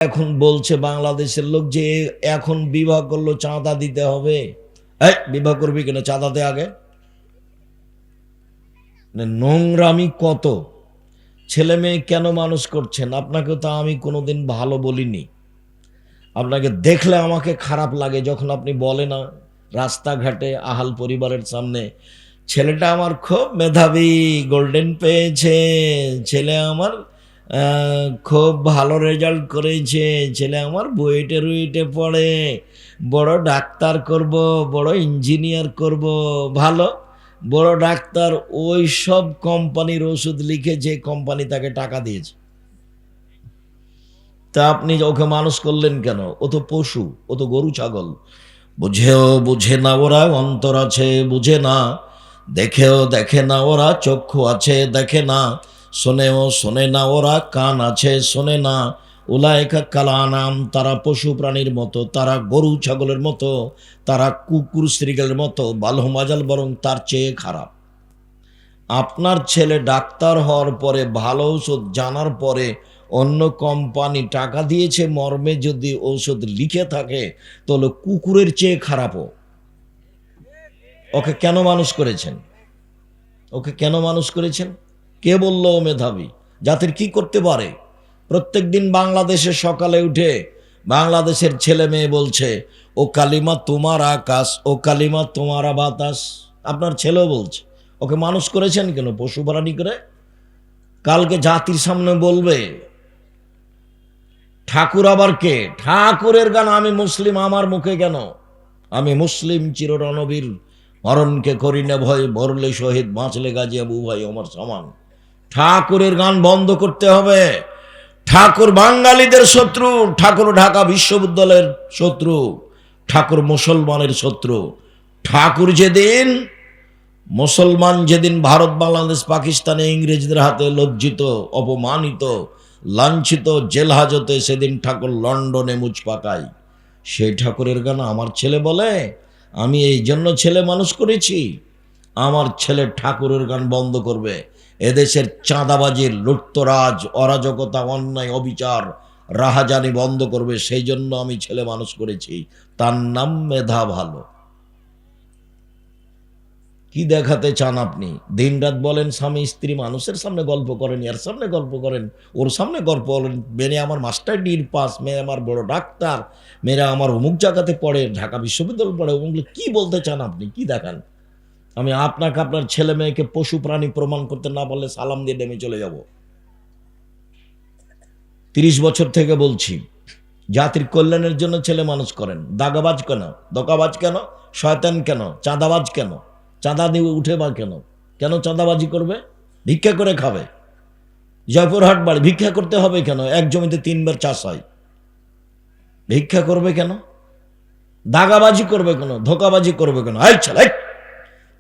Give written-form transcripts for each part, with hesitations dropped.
এখন বলছে বাংলাদেশের লোক যে এখন বিবাহ করলো চাঁদা দিতে হবে। বিবাহ করবি কেন, চাঁদা দে আগে। নোংরামি কত! ছেলে মেয়ে কেন মানুষ করছেন? আপনাকে তো আমি কোনোদিন ভালো বলিনি। আপনাকে দেখলে আমাকে খারাপ লাগে যখন আপনি বলে না রাস্তাঘাটে আহাল পরিবারের সামনে, ছেলেটা আমার খুব মেধাবী, গোল্ডেন পেয়েছে, ছেলে আমার খুব ভালো রেজাল্ট করেছে, ছেলে আমার বুয়েটে রুয়েটে পড়ে, বড় ডাক্তার করব, বড় ইঞ্জিনিয়ার করব। ভালো, বড় ডাক্তার ওই সব কোম্পানির ওষুধ লিখে যে কোম্পানি তাকে টাকা দিয়েছে। তা আপনি ওকে মানুষ করলেন কেন? ও তো পশু, ও তো গরু ছাগল। বুঝে না ওরা, অন্তর আছে বুঝে না, দেখেও দেখে না ওরা, চক্ষু আছে দেখে না, শোনেও শোনে না ওরা, কান আছে শোনে না। উলাইকা কালানাম, তারা পশু প্রাণীর মতো, তারা গরু ছাগলের মতো, তারা কুকুর শ্রীগালের মতো, বালহুম আযাল, বরং তার চেয়ে খারাপ। আপনার ছেলে ডাক্তার হওয়ার পরে, ভালো ঔষধ জানার পরে, অন্য কোম্পানি টাকা দিয়েছে মর্মে যদি ঔষধ লিখে থাকে, তাহলে কুকুরের চেয়ে খারাপও। ওকে কেন মানুষ করেছেন? ওকে কেন মানুষ করেছেন? কে বলল ও মেধাবী? জাতির কি করতে পারে? প্রত্যেক দিন বাংলাদেশে সকালে উঠে বাংলাদেশের ছেলে মেয়ে বলছে, ও কালিমা তোমার আকাশ, ও কালিমা তোমার বাতাস। আপনার ছেলেও বলছে। ওকে মানুষ করেছেন কেন? পশু প্রাণী করে। কালকে জাতির সামনে বলবে ঠাকুর আবার কে? ঠাকুরের গান আমি মুসলিম, আমার মুখে কেন? আমি মুসলিম চির রণবীর, মরণকে করি না ভয়, মরলে শহীদ বাঁচলে গাজী আবু ভাই আমার সমান। ঠাকুরের গান বন্ধ করতে হবে। ঠাকুর বাঙালিদের শত্রু, ঠাকুর ঢাকা বিশ্ববিদ্যালয়ের শত্রু, ঠাকুর মুসলমানের শত্রু। ঠাকুর যেদিন, মুসলমান যেদিন ভারত বাংলাদেশ পাকিস্তানে ইংরেজদের হাতে লজ্জিত, অপমানিত, লাঞ্ছিত, জেল হাজতে, সেদিন ঠাকুর লন্ডনে মুচ পাকায়। সেই ঠাকুরের গান আমার ছেলে বলে। আমি এই জন্য ছেলে মানুষ করেছি। আমার ছেলে ঠাকুরের গান বন্ধ করবে, এদেশের চাঁদাবাজির, লুটতরাজ, অরাজকতা, অন্যায়, অবিচার, রাহাজানি বন্ধ করবে। সেই জন্য আমি ছেলে মানুষ করেছি। তার নাম মেধা ভালো। কি দেখাতে চান আপনি? দিন রাত বলেন স্বামী স্ত্রী, মানুষের সামনে গল্প করেন, এর সামনে গল্প করেন, ওর সামনে গল্প করেন। মেয়ে আমার মাস্টার ডির পাস, মেয়ে আমার বড় ডাক্তার, মেয়েরা আমার অমুক জায়গাতে পড়ে, ঢাকা বিশ্ববিদ্যালয় পড়ে। ওগুলো কি বলতে চান আপনি? কি দেখান? আমি আপনাকে আপনার ছেলে মেয়েকে পশু প্রাণী প্রমাণ করতে না পারলে সালাম দিয়ে নেমে চলে যাব। 30 বছর থেকে বলছি, জাতির কল্যাণের জন্য ছেলে মানুষ করেন। দাগাবাজ কেন, দকাবাজ কেন, শয়তান কেন, চাঁদাবাজ কেন? চাঁদা দিয়ে উঠে বা কেন? কেন চাঁদাবাজি করবে? ভিক্ষা করে খাবে। জয়পুরহাট বাড়ি, ভিক্ষা করতে হবে কেন? এক জমিতে 3 বার চাষ হয়, ভিক্ষা করবে কেন? দাগাবাজি করবে কেন? ধোকাবাজি করবে কেন?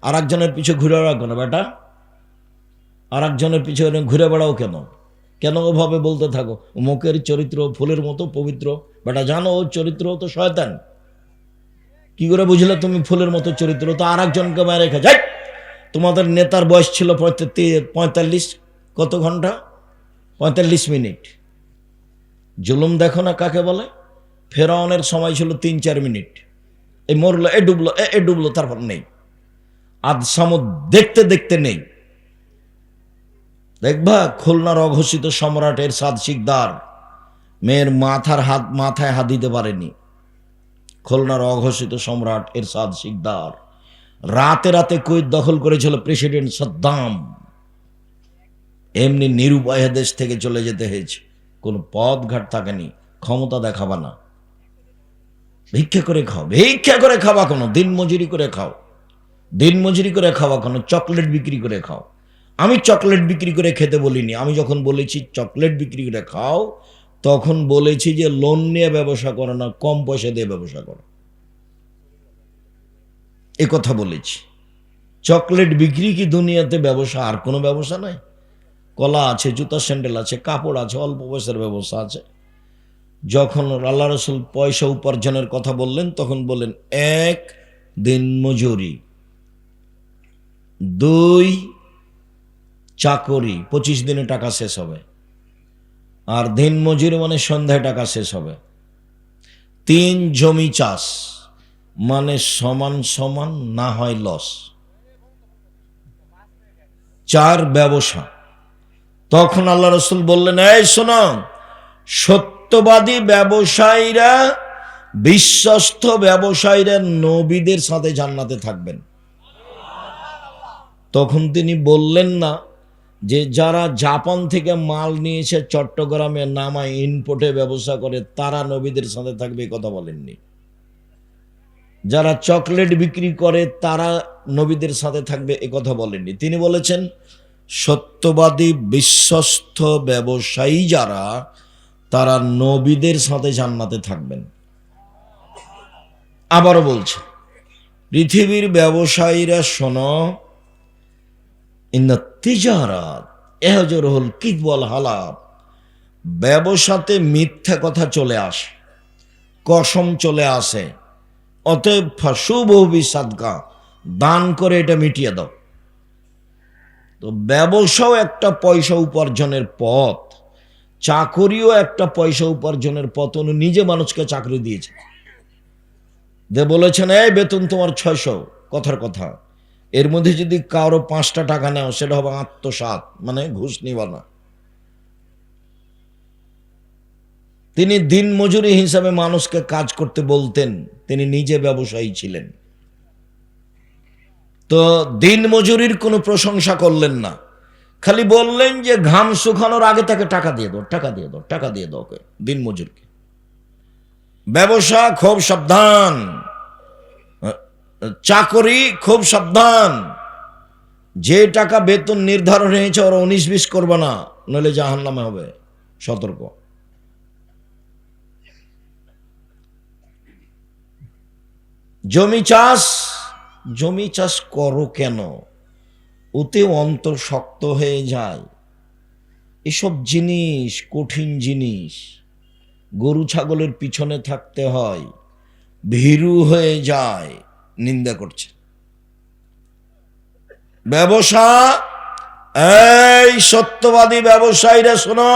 আর একজনের পিছু ঘুরে বেড়াও কেন বেটা? আর একজনের পিছনে ঘুরে বেড়াও কেন? কেন ওভাবে বলতে থাকো মুখের চরিত্র ফুলের মতো পবিত্র? বেটা জানো ওর চরিত্র তো শয়তান। কি করে বুঝলে তুমি ফুলের মতো চরিত্র? তো আর একজনকে মেরে রেখে যাই। তোমাদের নেতার বয়স ছিল 45, কত ঘন্টা? 45 মিনিট। জুলুম দেখো না কাকে বলে? ফেরাউনের সময় ছিল 3-4 মিনিট। এই মরলো, এ ডুবলো, এ ডুবলো, তারপর নেই। আজ সামুদ দেখতে দেখতে নেই। দেখবা খুলনার অঘোষিত সম্রাট এরশাদ শিকদার মেয়ের মাথায় হাত দিতে পারেনি। খুলনার অঘোষিত সম্রাট এরশাদ শিকদার রাতে রাতে কুয়েত দখল করেছিল প্রেসিডেন্ট সাদ্দাম। এমনি নিরুপায় দেশ থেকে চলে যেতে হয়েছে, কোনো পথ ঘাট থাকেনি। ক্ষমতা দেখাবা না, ভিক্ষা করে খাও। ভিক্ষা করে খাওয়া কোনো, দিন মজুরি করে খাও। দিন মজুরি করে খাওয়া কোনো, চকলেট বিক্রি করে খাও। আমি চকলেট বিক্রি করে খেতে বলিনি। আমি যখন বলেছি চকলেট বিক্রি করে খাও, তখন বলেছি যে লোন নিয়ে ব্যবসা করো না, কম পয়সা দিয়ে ব্যবসা করো, এ কথা বলেছি। চকলেট বিক্রি কি দুনিয়াতে ব্যবসা? আর কোনো ব্যবসা নাই? কলা আছে, জুতা স্যান্ডেল আছে, কাপড় আছে, অল্প পয়সার ব্যবসা আছে। যখন আল্লাহ রসুল পয়সা উপার্জনের কথা বললেন, তখন বললেন 1 দিন মজুরি, 2 চাকরি, 25 দিনে টাকা শেষ হবে। আর দিন মজুরি মানে সন্ধ্যায় টাকা শেষ হবে। 3 জমি চাষ মানে সমান সমান না হয় লস। 4 ব্যবসা। তখন আল্লাহ রসুল বললেন, এই শোনো, সত্যবাদী ব্যবসায়ীরা, বিশ্বস্ত ব্যবসায়ীরা নবীদের সাথে জান্নাতে থাকবেন। তখন তিনি বললেন না যে যারা জাপান থেকে মাল নিয়ে এসে চট্টগ্রামে নামায় ইনপোর্টে ব্যবসা করে তারা নবীদের সাথে থাকবে, কথা বলেননি। যারা চকলেট বিক্রি করে তারা নবীদের সাথে থাকবে, এ কথা বলেননি। তিনি বলেছেন সত্যবাদী বিশ্বস্ত ব্যবসায়ী যারা, তারা নবীদের সাথে জান্নাতে থাকবেন। আবারও বলছে, পৃথিবীর ব্যবসায়ীরা শোনো, ইন্না তিজারাত ইহজরুল কিযব ওয়াল হালাব, ব্যবসাতে মিথ্যা কথা চলে আসে, কসম চলে আসে। অতএব ফাশুবহু বিসাদকা, দান করে এটা মিটিয়ে দাও। তো ব্যবসাও একটা পয়সা উপার্জনের পথ, চাকরিও একটা পয়সা উপার্জনের পথ। উনি নিজে মানুষকে চাকরি দিয়েছে, যে বলেছেন এই বেতন তোমার 600, কথার কথা। এর মধ্যে যদি কারো 5টা টাকা নেও সেটা হবে আত্মসাৎ, মানে ঘুষ নিবা না। তিনি দিন মজুরি হিসাবে মানুষকে কাজ করতে বলতেন, তিনি নিজে ব্যবসায়ী ছিলেন। তো দিন মজুরির কোনো প্রশংসা করলেন না, খালি বললেন যে ঘাম শুকানোর আগে তাকে টাকা দিয়ে দাও, টাকা দিয়ে দাও, টাকা দিয়ে দাও দিন মজুরকে। ব্যবসা খুব সাবধান, চাকরি খুব সাবধান। যে টাকা বেতন নির্ধারণ হয়েছে ওরা 19-20 করবে না, নইলে জাহান্নামে হবে, সতর্ক। জমি চাষ করো কেন? ওতে অন্তর শক্ত হয়ে যায়। এসব জিনিস কঠিন জিনিস, গরু ছাগলের পিছনে থাকতে হয়, ভীরু হয়ে যায়। নিন্দা করছে ব্যবসা। এই সত্যবাদী ব্যবসায়ীরা শোনো,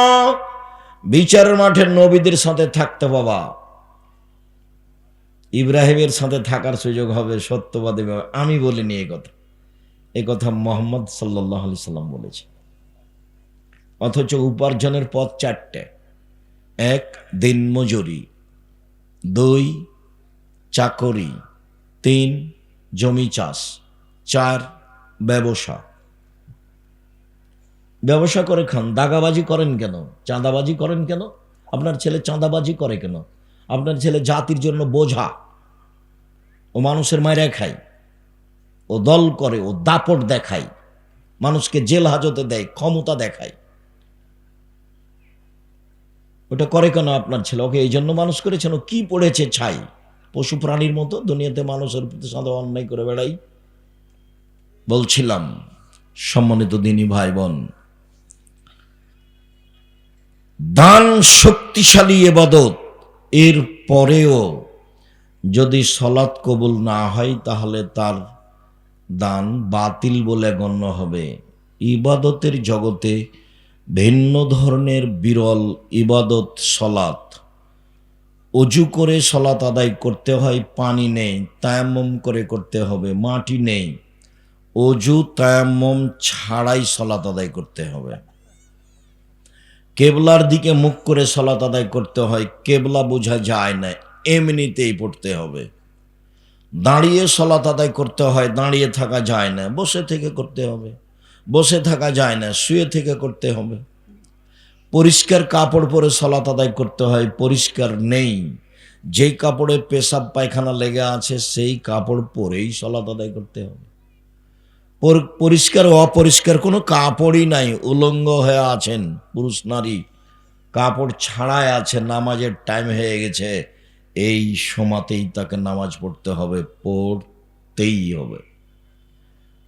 বিচারের মাঠে নবীদের সাথে থাকতে বাবা, ইব্রাহিমের সাথে থাকার সুযোগ হবে সত্যবাদী। আমি বলিনি এই কথা মুহাম্মদ সাল্লাল্লাহু আলাইহি সাল্লাম বলেছে। অথচ উপার্জনের পথ 4টে। 1 দিন মজুরি, 2 চাকরি, 3 জমি চাষ, 4 ব্যবসা। ব্যবসা করে খান, দাগাবাজি করেন কেন? চাঁদাবাজি করেন কেন? আপনার ছেলে চাঁদাবাজি করে কেন? আপনার ছেলে জাতির জন্য বোঝা, ও মানুষের মায়েরা খায়, ও দল করে, ও দাপট দেখায়, মানুষকে জেল হাজতে দেয়, ক্ষমতা দেখায়। ওটা করে কেন আপনার ছেলে? ওকে এই জন্য মানুষ করেছেন, ও কি পড়েছে ছাই, পশু প্রাণীর মতো দুনিয়াতে মানুষের প্রতি সাদা অন্যায় করে বেড়াই। বলছিলাম সম্মানিত দিনী ভাই বোন, দান শক্তিশালী ইবাদত। এর পরেও যদি সলাৎ কবুল না হয় তাহলে তার দান বাতিল বলে গণ্য হবে। ইবাদতের জগতে ভিন্ন ধরনের বিরল ইবাদত সলাৎ। অজু করে সলাৎ আদায় করতে হয়, পানি নেই, তায়াম্মুম করে করতে হবে, মাটি নেই, অজু তায়াম্মুম ছাড়াই সলাৎ আদায় করতে হবে। কেবলার দিকে মুখ করে সলাৎ আদায় করতে হয়, কেবলা বোঝা যায় না, এমনিতেই পড়তে হবে। দাঁড়িয়ে সলাৎ আদায় করতে হয়, দাঁড়িয়ে থাকা যায় না, বসে থেকে করতে হবে, বসে থাকা যায় না, শুয়ে থেকে করতে হবে। পরিষ্কার কাপড় পরে সলাৎ আদায় করতে হয়, পরিষ্কার নেই, যেই কাপড়ে পেশাব পায়খানা লেগে আছে সেই কাপড় পরেই সলাৎ আদায় করতে হবে। পরিষ্কার অপরিষ্কার কোনো কাপড়ই নাই, উলঙ্গ হয়ে আছেন পুরুষ নারী, কাপড় ছাড়াই আছে, নামাজের টাইম হয়ে গেছে, এই সময়তেই তাকে নামাজ পড়তে হবে, পড়তেই হবে।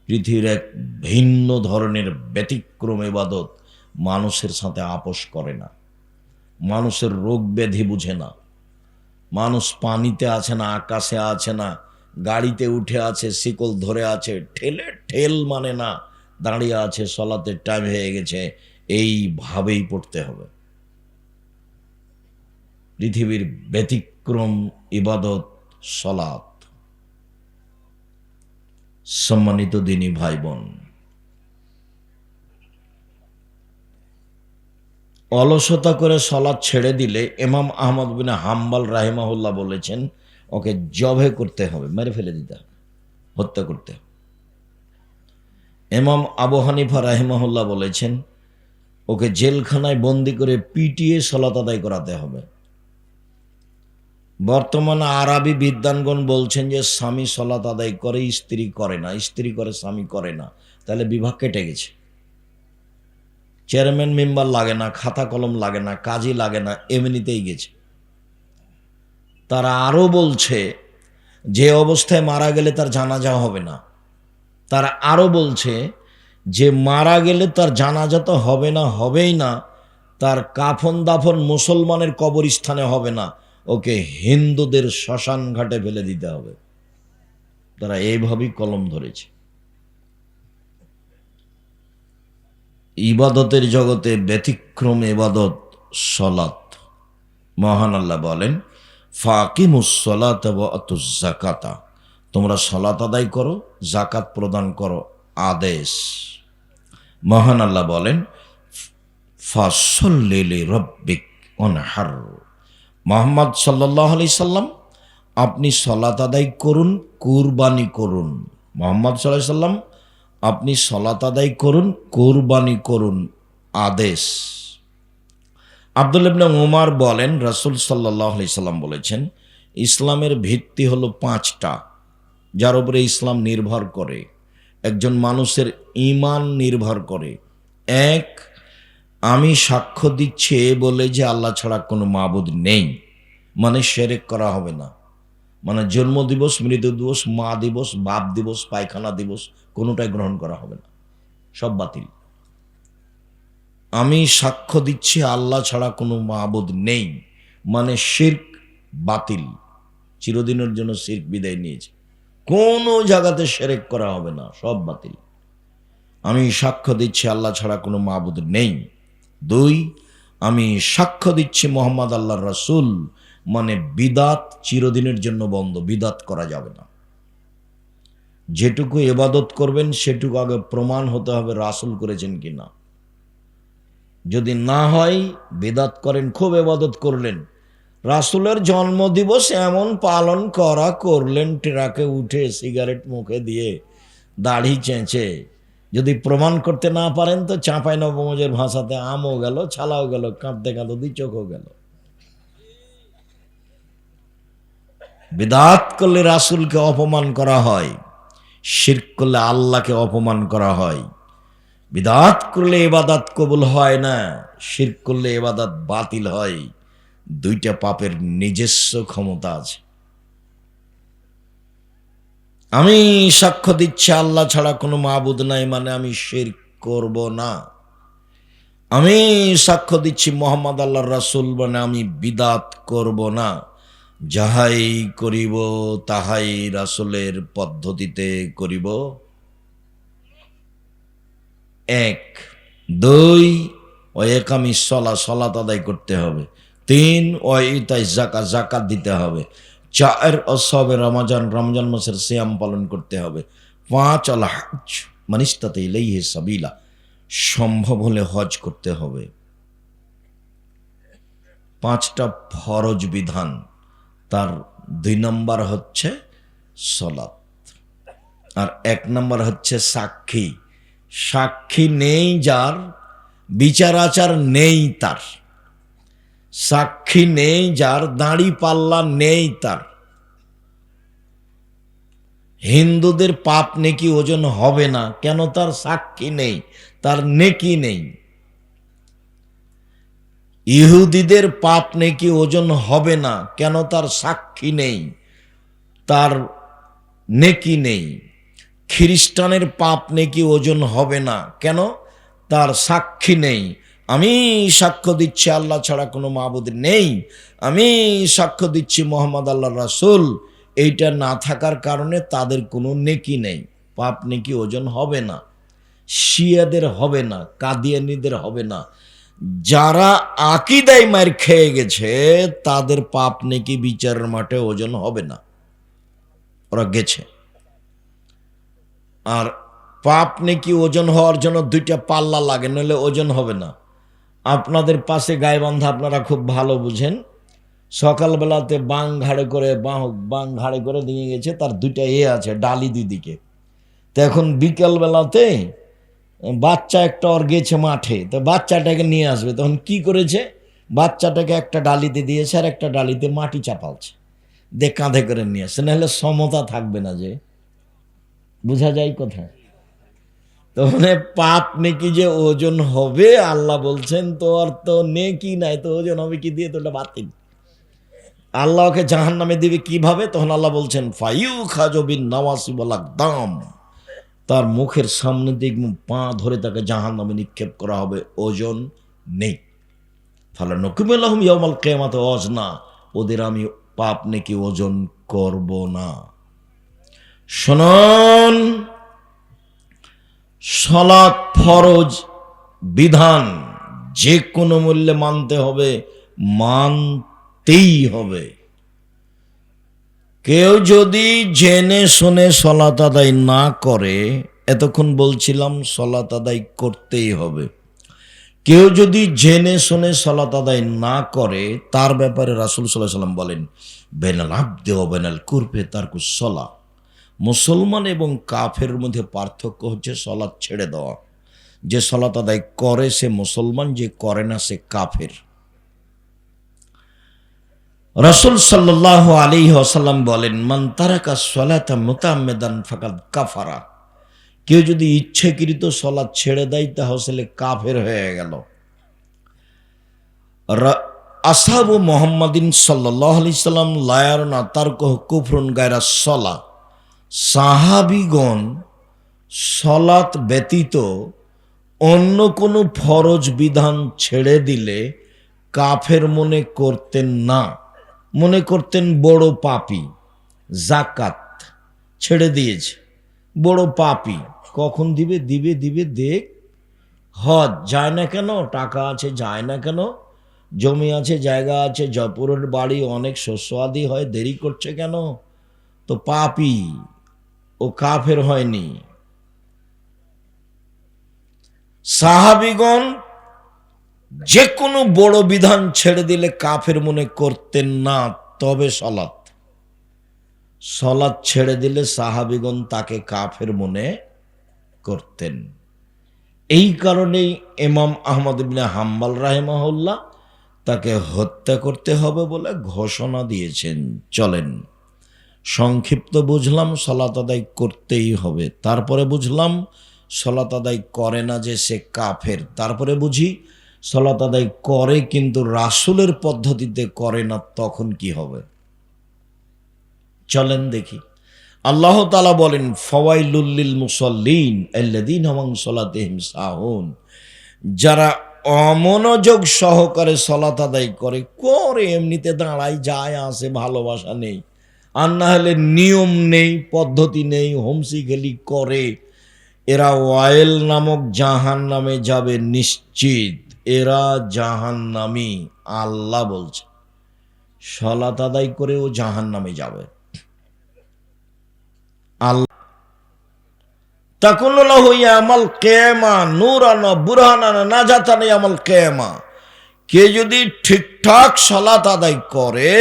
পৃথিবীর এক ভিন্ন ধরনের ব্যতিক্রম ইবাদত, মানুষের সাথে আপোষ করে না, মানুষের রোগ ব্যাধি বুঝে না। মানুষ পানিতে আছে না, আকাশে আছে না, গাড়িতে উঠে আছে, শিকল ধরে আছে, ঠেল মানে না, দাঁড়িয়ে আছে, সলাতের টাইম হয়ে গেছে, এইভাবেই পড়তে হবে। পৃথিবীর ব্যতিক্রম ইবাদত সালাত। সম্মানিত দিনী ভাই বোন, অলসতা করে সালাত ছেড়ে দিলে ইমাম আহমদ বিন হাম্বল রাহিমাহুল্লাহ বলেছেন ওকে জবে করতে হবে, মেরে ফেলে দিতে হবে, হত্যা করতে হবে। ইমাম আবু হানিফা রাহিমাহুল্লাহ বলেছেন ওকে জেলখানায় বন্দি করে পিটিয়ে সালাত আদায় করাতে হবে। বর্তমানে আরবি বিদ্বানগণ বলছেন যে স্বামী সালাত আদায় করে, স্ত্রী করে না, স্ত্রী করে স্বামী করে না, তাহলে বিভাগ কেটে গেছে। চেয়ারম্যান মেম্বার লাগে না, খাতা কলম লাগে না, কাজই লাগে না, এমনিতেই গেছে। তারা আরো বলছে যে অবস্থায় মারা গেলে তার জানাজা হবে না। তারা আরো বলছে যে মারা গেলে তার জানাজা তো হবে না, হবেই না, তার কাফন দাফন মুসলমানের কবরস্থানে হবে না, ওকে হিন্দুদের শ্মশান ঘাটে ফেলে দিতে হবে। তারা এইভাবেই কলম ধরেছে। ইবাদতের জগতে ব্যতিক্রম ইবাদত সালাত। মহান আল্লাহ বলেন ফাকিমুস সালাতা ওয়া আতুজ যাকাতা, তোমরা সালাত আদায় করো, যাকাত প্রদান করো, আদেশ। মহান আল্লাহ বলেন ফাসল্লি লিরাব্বিক ওয়ানহার, মুহাম্মদ সাল্লাল্লাহু আলাইহি সাল্লাম আপনি সালাত আদায় করুন, কুরবানি করুন। মুহাম্মদ সাল্লাল্লাহু আলাইহি সাল্লাম আপনি সালাত আদায় করুন, কুরবানি করুন, আদেশ। আব্দুল্লাহ ইবনে উমর বলেন রাসূল সাল্লাল্লাহু আলাইহি সাল্লাম বলেছেন ইসলামের ভিত্তি হলো 5টা, যার উপরে ইসলাম নির্ভর করে, একজন মানুষের ঈমান নির্ভর করে। 1, আমি সাক্ষ্য দিচ্ছি বলে যে আল্লাহ ছাড়া কোনো মাবুদ নেই, মানে শিরক করা হবে না, মানে জন্ম দিবস, মৃত্যু দিবস, মা দিবস, বাপ দিবস, পায়খানা দিবস কোনোটাই গ্রহণ করা হবে না, সব বাতিল। আমি সাক্ষ্য দিচ্ছি আল্লাহ ছাড়া কোনো মাবুদ নেই, মানে শিরক বাতিল, চিরদিনের জন্য শিরক বিদায় নিয়েছে, কোনো জায়গাতে শিরক করা হবে না, সব বাতিল। আমি সাক্ষ্য দিচ্ছি আল্লাহ ছাড়া কোনো মাবুদ নেই। 2, আমি সাক্ষ্য দিচ্ছি মোহাম্মদ আল্লাহর রাসূল, মানে বিদাত চিরদিনের জন্য বন্ধ, বিদাত করা যাবে না। যেটুকু ইবাদত করবেন সেটুকু আগে প্রমাণ হতে হবে রাসূল করেছেন কিনা। যদি না হয় বিদাত করেন, খুব ইবাদত করলেন, রাসূলের জন্মদিবস এমন পালন করা করলেন, ট্রাকে উঠে সিগারেট মুখে দিয়ে দাড়ি চেঁচে, যদি প্রমাণ করতে না পারেন তো চাঁপাই নবমজের ভাষাতে আমও গেল, ছালাও গেল, কাঁদতে কাঁদতে চোখও গেল। বিদাত করলে রাসূলকে অপমান করা হয়, শিরক করলে আল্লাহকে অপমান করা হয়। বিদাত করলে ইবাদত কবুল হয় না, শিরক করলে ইবাদত বাতিল হয়। 2টা পাপের নিজস্ব ক্ষমতা আছে। আমি সাক্ষ্য দিচ্ছি আল্লাহ ছাড়া কোনো মাবুদ নাই, মানে আমি শিরক করব না। আমি সাক্ষ্য দিচ্ছি মোহাম্মদ আল্লাহর রাসূল, মানে আমি বিদাত করব না। যাহাই করিব তাহাই রাসূলের পদ্ধতিতে করিব। 1, 2, ওয়াকামিস সালাত, সালাত আদায় করতে হবে। 3, ওয়াইতাই যাকাত, যাকাত দিতে হবে। 4, অসবে রমজান, রমজান মাসের সিয়াম পালন করতে হবে। 5, আল হজ মানিস্তাতা ইলাইহি সাবিলা, সম্ভব হলে হজ করতে হবে। 5টা ফরজ বিধান, তার 2 নম্বর হচ্ছে সালাত, আর 1 নম্বর হচ্ছে সাক্ষী। সাক্ষী নেই যার, বিচার আচার নেই তার, সাক্ষী নেই যার, দাড়ি পাল্লা নেই তার, হিন্দুদের পাপ নেকি ওজন হবে না, কেন? তার সাক্ষী নেই, তার নেকি নেই। ইহুদিদের পাপ নেকি ওজন হবে না, কেন? তার সাক্ষী নেই, তার নেকি নেই। খ্রিস্টানের পাপ নেকি ওজন হবে না, কেন? তার সাক্ষী নেই। আমি সাক্ষ্য দিচ্ছি আল্লাহ ছাড়া কোনো মাবুদ নেই, আমি সাক্ষ্য দিচ্ছি মোহাম্মদ আল্লাহর রাসূল, এইটা না থাকার কারণে তাদের কোনো নেকি নেই, পাপ নেকি ওজন হবে না। শিয়াদের হবে না, কাদিয়ানীদের হবে না, যারা আকীদায় মার খেয়ে গেছে তাদের পাপ নেকি বিচারের মাঠে ওজন হবে না, ওরা গেছে। আর পাপ নেকি ওজন হওয়ার জন্য দুইটা পাল্লা লাগে, নইলে ওজন হবে না। আপনাদের পাশে গাইবান্ধা আপনারা খুব ভালো বুঝেন, সকালবেলাতে বাং ঘাড়ে করে দিয়ে গেছে, তার দুইটা আছে ডালি দুই দিকে। তো এখন বিকেলবেলাতে বাচ্চা একটা ওর গেছে মাঠে, তো বাচ্চাটাকে নিয়ে আসবে, তখন কি করেছে, বাচ্চাটাকে একটা ডালিতে দিয়েছে আর একটা ডালিতে মাটি চাপালছে, দিয়ে কাঁধে করে নিয়ে আসছে, নাহলে সমতা থাকবে না। যে বোঝা যায় কোথায়? তো মানে পাপ নেকি যে ওজন হবে, আল্লাহ বলছেন তো আর তো নেকি নাই, তো ওজন হবে কি দিয়ে? তো ওটা বাতিল। আল্লাহকে জাহান নামে দিবে কিভাবে? তখন আল্লাহ বলছেন ফাইউ খাজবিন নওয়াসি বলাক দাম, তার মুখের সামনে দিক পা ধরে তাকে জাহান নামে নিক্ষেপ করা হবে, ওজন নেই। ফালা নকুমেলাহুম ইয়াউমাল কিয়ামাতি ওয়াজনা, ওদের আমি পাপ নেকি ওজন করব না। শুনুন, সালাত ফরজ বিধান, যে কোনো মূল্যে মানতে হবে, মানতেই হবে। কেউ যদি জেনে শুনে সালাত আদায় না করে, এতক্ষণ বলছিলাম সালাত আদায় করতেই হবে, কেউ যদি জেনে শুনে সালাত আদায় না করে, তার ব্যাপারে রাসূল সাল্লাল্লাহু আলাইহি ওয়াসাল্লাম বলেন বেনাল আবদি ওয়া বেনাল কুরফি তারকুস সালাহ, মুসলমান এবং কাফের মধ্যে পার্থক্য হচ্ছে সালাত ছেড়ে দেওয়া। যে সালাত আদায় করে সে মুসলমান, যে করে না সে কাফের। রাসূল সাল্লাল্লাহু আলাইহি ওয়াসাল্লাম বলেন মান তারাকা সালাতা মুতাআম্মিদান ফাকাদ কাফারা, কেউ যদি ইচ্ছাকৃত সালাত ছেড়ে দেয় তাহলে কাফের হয়ে গেল। আসহাবু মুহাম্মাদিন সাল্লাল্লাহু আলাইহি সাল্লাম লা ইয়ারুনা তারকুহু কুফরুন গায়রা সালাহ, সাহাবীগণ সালাত ব্যতীত অন্য কোনো ফরজ বিধান ছেড়ে দিলে কাফের মনে করতেন না, মনে করতেন বড় পাপী। যাকাত ছেড়ে দিয়েছে, বড় পাপী, কখন দিবে? দিবে দিবে দেখ। হজ যায় না কেন? টাকা আছে, যায় না কেন? জমি আছে, জায়গা আছে, জয়পুরের বাড়ি, অনেক শস্য আদি হয়, দেরি করছে কেন? তো পাপী, ও কাফের হয়নি। সাহাবীগণ যে কোনো বড় বিধান ছেড়ে দিলে কাফের মনে করতেন না, তবে সলাৎ ছেড়ে দিলে সাহাবীগণ তাকে কাফের মনে করতেন। এই কারণেই ইমাম আহমদ ইবনে হাম্বল রাহিমাহুল্লাহ তাকে হত্যা করতে হবে বলে ঘোষণা দিয়েছেন। চলেন, সংক্ষিপ্ত বুঝলাম সালাত আদায় করতেই হবে, তারপরে বুঝলাম সালাত আদায় করে না যে সে কাফের, তারপরে বুঝি সালাত আদায় করে কিন্তু রাসূলের পদ্ধতিতে করে না, তখন কি হবে? চলেন দেখি। আল্লাহ তাআলা বলেন ফাওয়াইলুল লিল মুসাল্লিন আল্লাযীনা হুম আন সালাতিহিম সাহুন, যারা অমনোযোগ সহকারে সালাত আদায় করে, এমনিতে দাঁড়ায় যায় আসে, ভালোবাসা নেই, আর না হলে নিয়ম নেই, পদ্ধতি নেই, হোমসি খেলি করে, এরা ওয়াইল নামক জাহান্নামে যাবে নিশ্চিত, এরা জাহান্নামী। আল্লাহ বলছে সালাত আদায় করেও জাহান্নামে যাবে। আল্লাহ তাকুনু লাহু ইয়াউমাল কিয়ামা নূরান ওয়া বুরহানান নাজাতান ইয়াউমাল কিয়ামা, কে যদি ঠিকঠাক সালাত আদায় করে,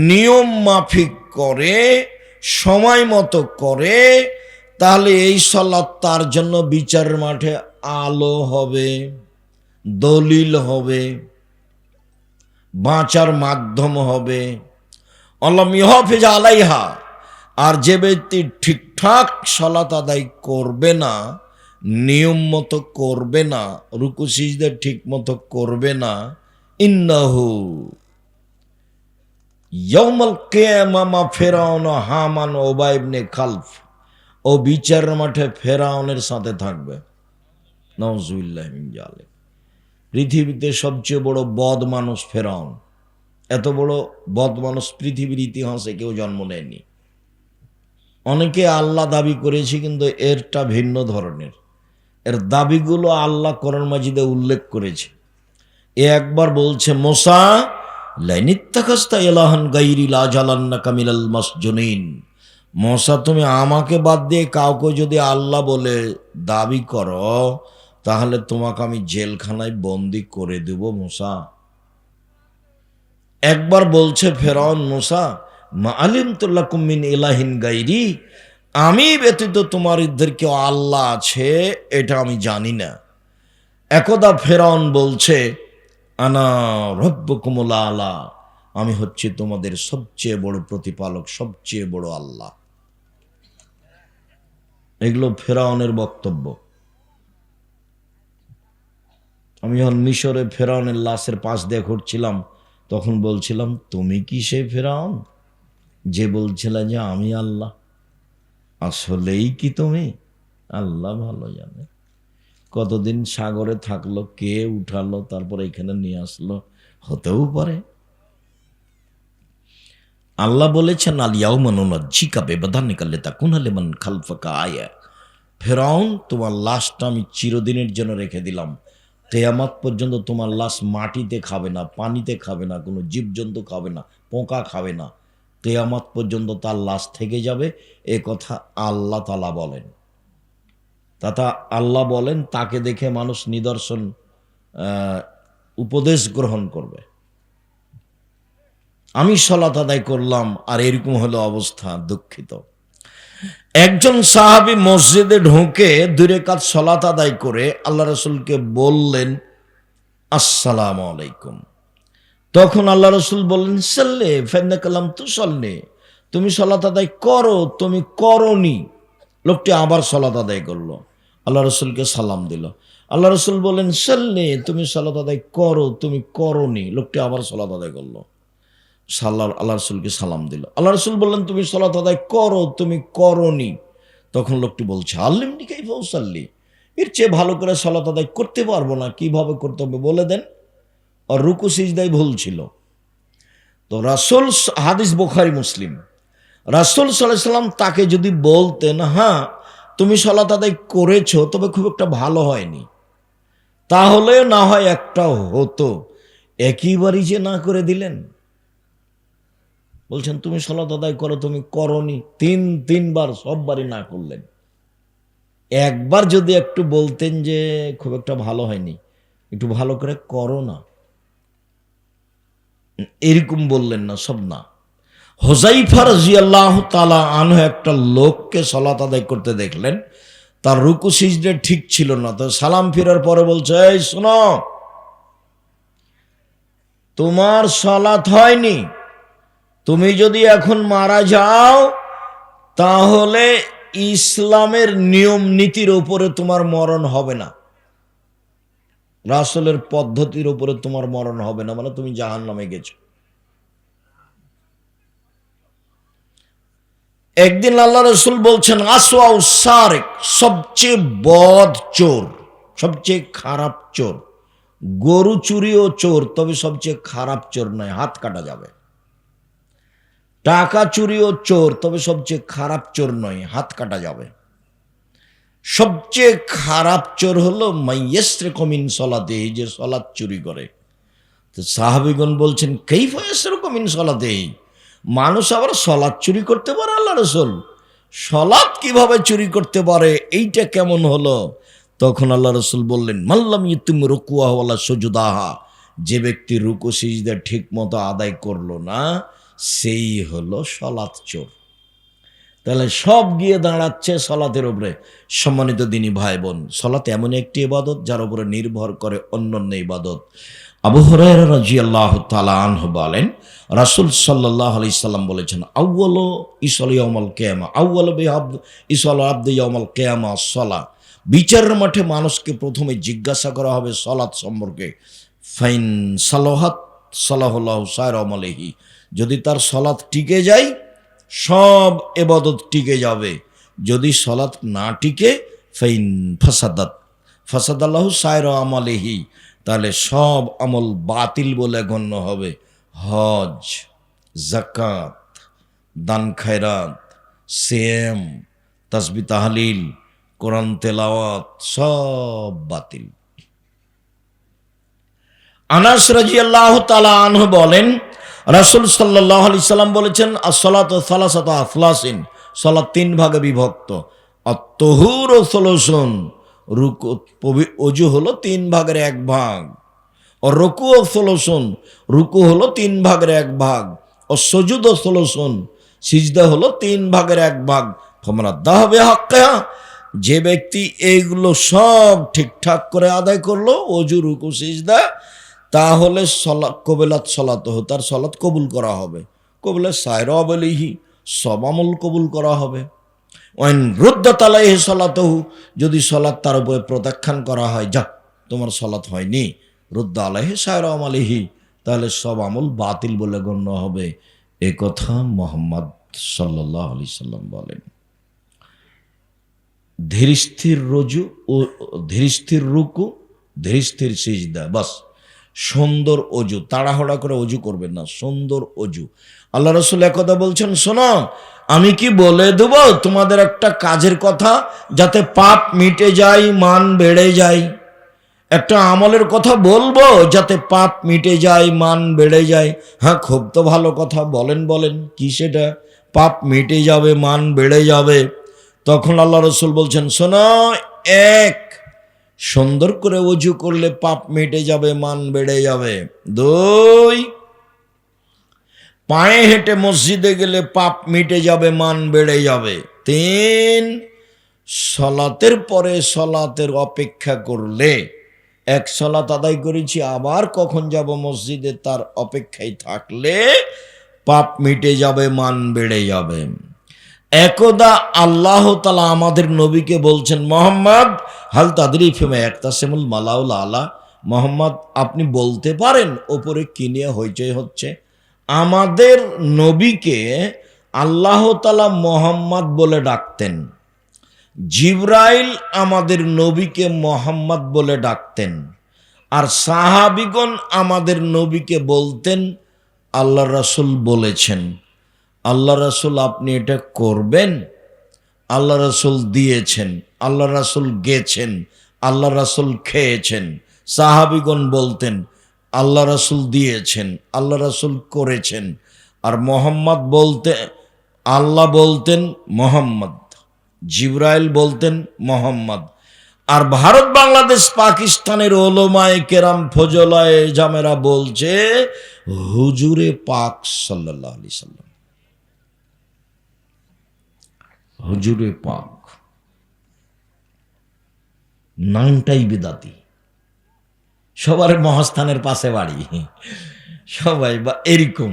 নিয়ম মাফিক করে, সময় মতো করে, তাহলে এই সালাত তার জন্য বিচারের মাঠে আলো হবে, দলিল হবে, বাঁচার মাধ্যম হবে। আল্লাহ ইহাফিজ আলাইহা, আর যে ব্যক্তি ঠিকঠাক সালাত আদায় করবে না, নিয়ম মতো করবে না, রুকু সিজদা ঠিক মতো করবে না, ইন্নাহু ইয়াউমাল কিয়ামা মা ফিরআউন হামান ও উবাই ইবনে খালফ, ও বিচারের মাঠে ফেরাউনের সাথে থাকবে। নাউজুবিল্লাহি মিন জালিক। পৃথিবীতে সবচেয়ে বড় বদ মানুষ ফেরাউন। এত বড় বদ মানুষ পৃথিবীর ইতিহাসে কেউ জন্ম নেয়নি। অনেকে আল্লাহ দাবি করেছে, কিন্তু এরটা ভিন্ন ধরনের। এর দাবিগুলো আল্লাহ কোরআন মাজিদে উল্লেখ করেছে। এ একবার বলছে মুসা লাইনিত্তাখাস্তা ইলাহান গায়রি লা জালান্নাকা মিনাল মাসজুনিন, মুসা তুমি আমাকে বাদ দিয়ে কাউকে যদি আল্লাহ বলে দাবি করো তাহলে তোমাকে আমি জেলখানায় বন্দি করে দেব মুসা। একবার বলছে ফেরাউন মুসা মা আলিমতু লাকুম মিন ইলাহিন গায়রি, আমি ব্যতীত তোমাদের কেউ আল্লাহ আছে এটা আমি জানি না। একদা ফেরাউন বলছে আনা রব্বুকুমুল আলা, আমি হচ্ছে তোমাদের সবচেয়ে বড় প্রতিপালক, সবচেয়ে বড় আল্লাহ। এগুলো ফেরাউনের বক্তব্য। আমি যখন মিশরে ফেরাউনের লাশের পাশ দিয়ে ঘুরছিলাম তখন বলছিলাম তুমি কি সেই ফেরাউন যে বলছিল যে আমি আল্লাহ? আসলেই কি তুমি? আল্লাহ ভালো জানে। কতদিন সাগরে থাকলো, কে উঠালো, তারপর এখানে নিয়ে আসলো, হতেও পারে। আল্লাহ বলেছেন আলিয়াউমা নুনাজ্জিকা বিবাদানিকা লিতাকুনা লিমান খালফাকা আয়া, ফেরাউন তোমার লাশটা আমি চিরদিনের জন্য রেখে দিলাম, কিয়ামত পর্যন্ত তোমার লাশ মাটিতে খাবে না, পানিতে খাবে না, কোনো জীবজন্তু খাবে না, পোকা খাবে না, কিয়ামত পর্যন্ত তার লাশ থেকে যাবে। এ কথা আল্লাহ তাআলা বলেন। তথা আল্লাহ বলেন তাকে দেখে মানুষ নিদর্শন উপদেশ গ্রহণ করবে। আমি সালাত আদায় করলাম আর এরকম হলো অবস্থা, দুঃখিত। একজন সাহাবী মসজিদে ঢুকে 2 রাকাত সালাত আদায় করে আল্লাহ রাসূলকে বললেন আসসালামু আলাইকুম। তখন আল্লাহ রাসূল বললেন সাল্লে ফাইন্নাকা লাম তুসাল্লি, তুমি সালাত আদায় করো, তুমি করনি। লোকটি আবার সালাত আদায় করলো, আল্লাহ রাসূলকে সালাম দিল। আল্লাহ রাসূল বললেন সাল্লে, তুমি সালাত আদায় করো, তুমি করনি। লোকটি আবার সালাত আদায় করলো, আল্লাহ রাসূলকে সালাম দিল। আল্লাহ রাসূল বললেন তুমি সালাত আদায় করো, তুমি করনি। তখন লোকটি বলছে আল্লিমনি কাইফা উসাল্লি, এর চেয়ে ভালো করে সালাত আদায় করতে পারবো না, কিভাবে করতে হবে বলে দেন। আর রুকু সিজদায় ভুল ছিল। তো রাসূল, হাদিস বুখারী মুসলিম, রাসূল সাল্লাল্লাহু আলাইহি সাল্লাম তাকে যদি বলতেন হ্যাঁ তুমি সালাত আদায় করেছো তবে খুব একটা ভালো হয়নি, তাহলে না হয় একটা হতো, একইবারই যে না করে দিলেন। বলছেন তুমি সালাত আদায় করো, তুমি করনি, 3বার সববারই না করলেন। একবার যদি একটু বলতেন যে খুব একটা ভালো হয়নি, একটু ভালো করে করো না, এরকম বললেন না, সব না। হুযায়ফা রাদিয়াল্লাহু তাআলা আনহু একটা লোককে সালাত আদায় করতে দেখলেন, তার রুকু সিজদা ঠিক ছিল না। তো সালাম ফেরার পরে বলছে এই শোনো, তোমার সালাত হয়নি, তুমি যদি এখন মারা যাও তাহলে ইসলামের নিয়ম নীতির উপরে তোমার মরণ হবে না, রাসূলের পদ্ধতির উপরে তোমার মরণ হবে না, মানে তুমি জাহান্নামে গেছো। একদিন আল্লাহ রাসূল বলছেন আসওয়াউ সারিক, সবচেয়ে বদ চোর, সবচেয়ে খারাপ চোর। গরু চুরিও চোর, তবে সবচেয়ে খারাপ চোর নয়, হাত কাটা যাবে। টাকা চুরিও চোর, তবে সবচেয়ে খারাপ চোর নয়, হাত কাটা যাবে। সবচেয়ে খারাপ চোর হলো মাইয়াসরিকু মিন সালাতিহি, যে সালাত চুরি করে। তো সাহাবীগণ বলছেন কাইফা ইয়াসরিকু মিন সালাতিহি, মানুষ আবার সালাত চুরি করতে পারে? আল্লাহ রাসূল, সালাত কিভাবে চুরি করতে পারে, এইটা কেমন হলো? তখন আল্লাহ রাসূল বললেন মাল্লাম ইতুম রুকুআহা ওয়ালা সুজুদাহা, যে ব্যক্তি রুকু সিজদা ঠিক মতো আদায় করলো না সেই হলো সালাত চোর। তাহলে সব গিয়ে দাঁড়াচ্ছে সালাতের উপরে। সম্মানিত দিনী ভাই বোন, সালাত এমন একটি ইবাদত যার উপরে নির্ভর করে অন্যান্য ইবাদত। আবু হুরায়রা রাদিয়াল্লাহু তাআলা আনহু বলেন রাসূল সাল্লাল্লাহু আলাইহি সাল্লাম বলেছেন আউয়ালু ইসালি ইয়াউমাল কিয়ামা, আউয়ালু বিআবদ ইসালা আবদ ইয়াউমাল কিয়ামা সালাত, বিচারের মাঠে মানুষকে প্রথমে জিজ্ঞাসা করা হবে সালাত সম্পর্কে। ফাইন সালাহাত সালাহুল্লাহু সাইরা আমালিহি, যদি তার সালাত টিকে যায় সব ইবাদত টিকে যাবে, যদি সালাত না টিকে ফাইন ফাসাদাত ফাসাদাল্লাহু সাইরা আমালিহি, তাহলে সব আমল বাতিল বলে গণ্য হবে। হজ, যাকাত, দান খায়রাত, সিয়াম, তাসবিহ তাহলিল, কোরআন তেলাওয়াত সব বাতিল। আনাস রাদিয়াল্লাহু তাআলা আনহু বলেন, রাসূল সাল্লাল্লাহু আলাইহি সাল্লাম বলেছেন, as-salatu thalasatu aflasin, সালাত তিন ভাগে বিভক্ত। আত-তুহুরু সুলুসুন, রুকু ওযু হলো তিন ভাগের এক ভাগ। ও রুকু সুলুসুন, রুকু হলো তিন ভাগের এক ভাগ। ও সুজুদ সুলুসুন, সিজদা হলো তিন ভাগের এক ভাগ। ফামান আদ্দাহা বিহাক্কিহা, যে ব্যক্তি এইগুলো সব ঠিকঠাক করে আদায় করলো, ওযু রুকু সিজদা, তাহলে কবিলাত সলাতহু, তার সলাত কবুল করা হবে। কবুলে সায়রা আলাইহি, সব আমল কবুল করা হবে। ওয়াইন রুদ্দাত আলাইহি সলাতহু, যদি সলাত তার উপরে প্রত্যাখ্যান করা হয়, যা তোমার সলাত হয়নি, রুদ্দা আলাইহি সায়রা আলাইহি, তাহলে সব আমল বাতিল বলে গণ্য হবে। এ কথা মুহাম্মদ সাল্লাল্লাহু আলাইহি সাল্লাম বলেন। ধীরস্থির রজু ও ধীরস্থির রুকু, ধীরস্থির সিজদা, বাস। সুন্দর অজু, তাড়াহুড়া করে অজু করবেন না, সুন্দর অজু। আল্লাহ রাসূল একদা বলছেন, শোনো, আমি কি বলে দেব তোমাদের একটা কাজের কথা, যাতে পাপ মিটে যায়, মান বেড়ে যায়। একটা আমলের কথা বলবো যাতে পাপ মিটে যায়, মান বেড়ে যায়। হ্যাঁ, খুব তো ভালো কথা, বলেন বলেন, কি সেটা? পাপ মিটে যাবে, মান বেড়ে যাবে। তখন আল্লাহ রাসূল বলছেন, শোনো, এক, সুন্দর করে ওযু করলে পাপ মিটে যাবে, মান বেড়ে যাবে। দুই, পায়ে হেঁটে মসজিদে গেলে পাপ মিটে যাবে, মান বেড়ে যাবে। তিন, সলাতের পরে সলাতের অপেক্ষা করলে, এক সলাত আদায় করেছি, আবার কখন যাব মসজিদে, তার অপেক্ষায় থাকলে পাপ মিটে যাবে, মান বেড়ে যাবে। একদা আল্লাহ তাআলা আমাদের নবীকে বলছেন, মুহাম্মদ হাল তাদরি ফিমা ইয়াকতাসিমুল মালাউল আলা, মুহাম্মদ আপনি বলতে পারেন ওপরে কি নিয়ে হইচই হচ্ছে? আমাদের নবীকে আল্লাহ তাআলা মুহাম্মদ বলে ডাকতেন, জিবরাইল আমাদের নবীকে মুহাম্মদ বলে ডাকতেন, আর সাহাবীগণ আমাদের নবীকে বলতেন আল্লাহ রাসূল বলেছেন। আল্লাহ রাসূল আপনি এটা করবেন, আল্লাহ রাসূল দিয়েছেন, আল্লাহ রাসূল গেছেন, আল্লাহ রাসূল খেয়েছেন। সাহাবীগণ বলতেন আল্লাহ রাসূল দিয়েছেন, আল্লাহ রাসূল করেছেন। আর মুহাম্মদ বলতে, আল্লাহ বলতেন মুহাম্মদ, জিবরাইল বলতেন মুহাম্মদ। আর ভারত, বাংলাদেশ, পাকিস্তানের ওলামায়ে কেরাম, ফজলায়ে জামেরা বলছে হুজুরে পাক সাল্লাল্লাহু আলাইহি সাল্লাম, হুজুরে পাক। নামটাই বিদাতি। সবার মহাস্থানের পাশে বাড়ি, সবাই বা এরকম,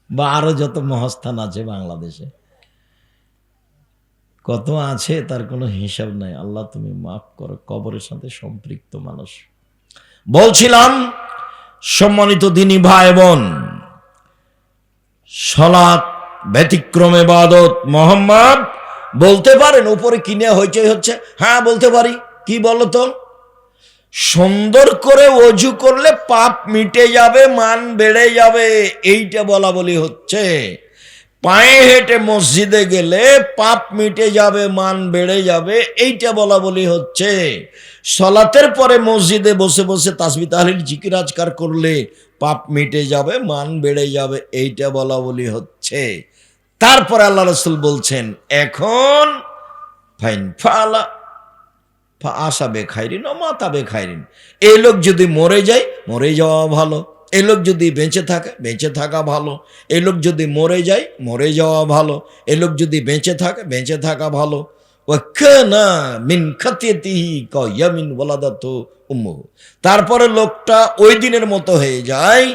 বা আরো যত মহাস্থান আছে বাংলাদেশে, কত আছে তার কোনো হিসাব নাই। আল্লাহ তুমি মাফ করো, কবরের সাথে সম্পৃক্ত মানুষ। বলছিলাম, সম্মানিত দ্বীনি ভাই বোন, সালাত ব্যতিক্রম ইবাদত। মুহাম্মদ বলতে পারেন উপরে কিনে হইচই হচ্ছে? হ্যাঁ বলতে পারি। কি বলো তো? সুন্দর করে ওযু করলে পাপ মিটে যাবে, মান বেড়ে যাবে, এইটা বলা বলি হচ্ছে। পায়ে হেঁটে মসজিদে গেলে পাপ মিটে যাবে, মান বেড়ে যাবে, এইটা বলা বলি হচ্ছে। সলাতের পরে মসজিদে বসে বসে তাসবিহ তাহলিল জিকির আজকার করলে পাপ মিটে যাবে, মান বেড়ে যাবে, এইটা বলা বলি হচ্ছে। তারপরে আল্লাহ রাসূল বলছেন, এখন ফাইন ফালা আশা বেখাইরিন ও মাতা বেখাইরিন, এই লোক যদি মরে যায়, মরে যাওয়া ভালো। এই লোক যদি বেঁচে থাকে, বেঁচে থাকা ভালো। এই লোক যদি মরে যায়, মরে যাওয়া ভালো। এই লোক যদি বেঁচে থাকে, বেঁচে থাকা ভালো। ওয়াকানা মিন খাতিয়াতিহি কায়ামিন ওয়ালাদাতু উম্মুহু, তারপরে লোকটা ওই দিনের মতো হয়ে যায়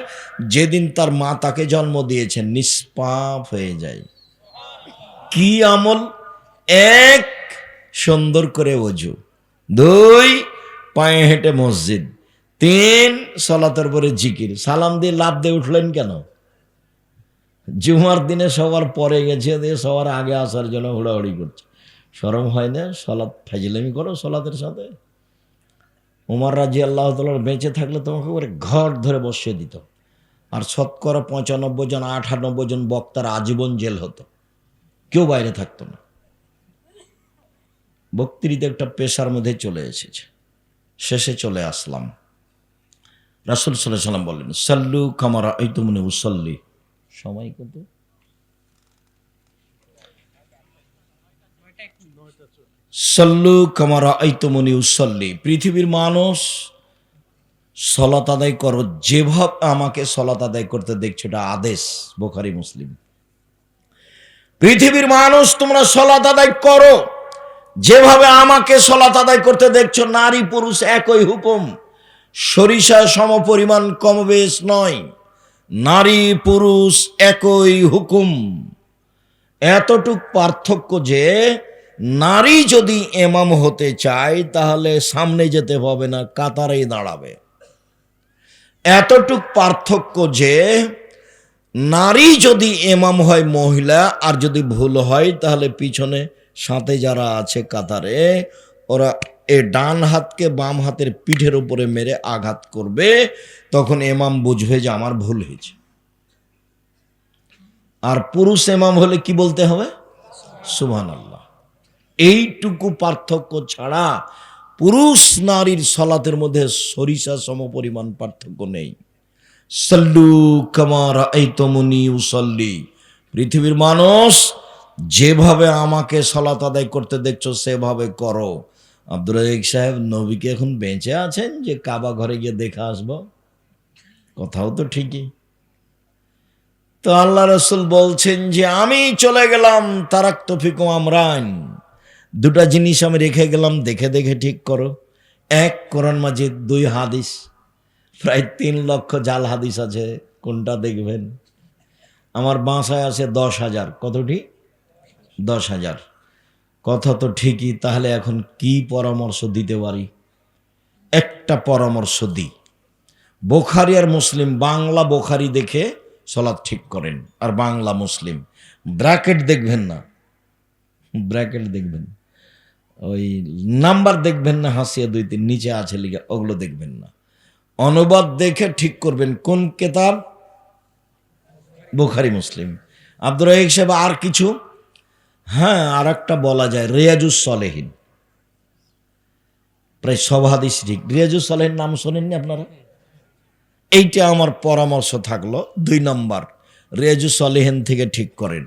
যেদিন তার মা তাকে জন্ম দিয়েছেন, নিষ্পাপ হয়ে যায়। কি আমল? এক, সুন্দর করে ওযু। দুই, পায়ে হেঁটে মসজিদ। তিন, সালাতের পরে জিকির। সালাম দিয়ে লাফ দিয়ে উঠলেন কেন? জুমার দিনে সবার পরে গেছে, দিয়ে সবার আগে আসার জন্য হুড়াহুড়ি করছে। শরম হয় না? সলাত ফাজলামি করো সলাতের সাথে। উমর রাদিয়াল্লাহু তাআলা বেঁচে থাকলে তোমাকে করে ঘর ধরে বসিয়ে দিত, আর শতকরা 95 জন 98 জন বক্তার আজীবন জেল হতো, কেউ বাইরে থাকতো না। বক্তৃতা একটা পেশার মধ্যে চলে এসেছে। শেষে চলে আসলাম। রাসূল সাল্লাল্লাহু আলাইহি ওয়াসাল্লাম বললেন, সাল্লু কামা রাআইতুমুনি উসাল্লি। সময় কত? সাল্লু কামা রাআইতুমুনি উসাল্লি। পৃথিবীর মানুষ সালাত আদায় করো যেভাবে আমাকে সালাত আদায় করতে দেখছো, এটা আদেশ। বুখারী মুসলিম। পৃথিবীর মানুষ তোমরা সালাত আদায় করো যেভাবে আমাকে সালাত আদায় করতে দেখছো। নারী পুরুষ একই হুকুম, সরিষা সমপরিমাণ কমবেশ নয়, নারী পুরুষ একই হুকুম। এতটুক পার্থক্য যে নারী যদি ইমাম হতে চায় তাহলে সামনে যেতে হবে না, কাতারেই দাঁড়াবে। এতটুক পার্থক্য যে নারী যদি ইমাম হয় মহিলা, আর যদি ভুল হয় তাহলে পিছনে সাথে যারা আছে কাতারে, ওরা এ ডান হাতকে বাম হাতের পিঠের উপরে মেরে আঘাত করবে, তখন ইমাম বুঝবে যে আমার ভুল হয়েছে। আর পুরুষ ইমাম হলে কি বলতে হবে? সুবহানাল্লাহ। এইটুকু পার্থক্য ছাড়া পুরুষ নারীর সালাতের মধ্যে সরিষা সমপরিমাণ পার্থক্য নেই। সাল্লু কামা রাআইতুমুনি উসাল্লি। পৃথিবীর মানুষ যেভাবে আমাকে সালাত আদায় করতে দেখছো সেভাবে করো। আব্দুর রাজ্জাক সাহেব, নবীকে এখন বেঁচে আছেন যে কাবা ঘরে গিয়ে দেখে আসবো? কথাও তো ঠিকই। তো আল্লাহ রাসূল বলছেন যে আমি চলে গেলাম, তারাকতু ফিকুম আমরান, দুটা জিনিস আমি রেখে গেলাম, দেখে দেখে ঠিক করো। এক, কোরআন মাজিদ, দুই, হাদিস। প্রায় 3 লক্ষ জাল হাদিস আছে, কোনটা দেখবেন? আমার বাসায় আছে 10,000। কতটি? 10,000। কথা তো ঠিকই। তাহলে এখন কি পরামর্শ দিতে পারি? একটা পরামর্শ দিই। বুখারী আর মুসলিম, বাংলা বুখারী দেখে সালাত ঠিক করেন, আর বাংলা মুসলিম। ব্র্যাকেট দেখবেন না, ব্র্যাকেট দেখবেন, ওই নাম্বার দেখবেন না, হাসিয়া 2-3 নিচে আছে লিখে, ওগুলো দেখবেন না। অনুবাদ দেখে ঠিক করবেন। কোন কিতাব? বুখারী মুসলিম। আব্দুর রাজ্জাক সাহেব, আর কিছু? হ্যাঁ, আর একটা বলা যায়, রিয়াজুস সলেহিন। প্রায় সব হাদিস ঠিক। রিয়াজুস সলেহিন নাম শোনেননি আপনারা? এইটা আমার পরামর্শ থাকলো। 2 নম্বর, রিয়াজুস সলেহিন থেকে ঠিক করেন।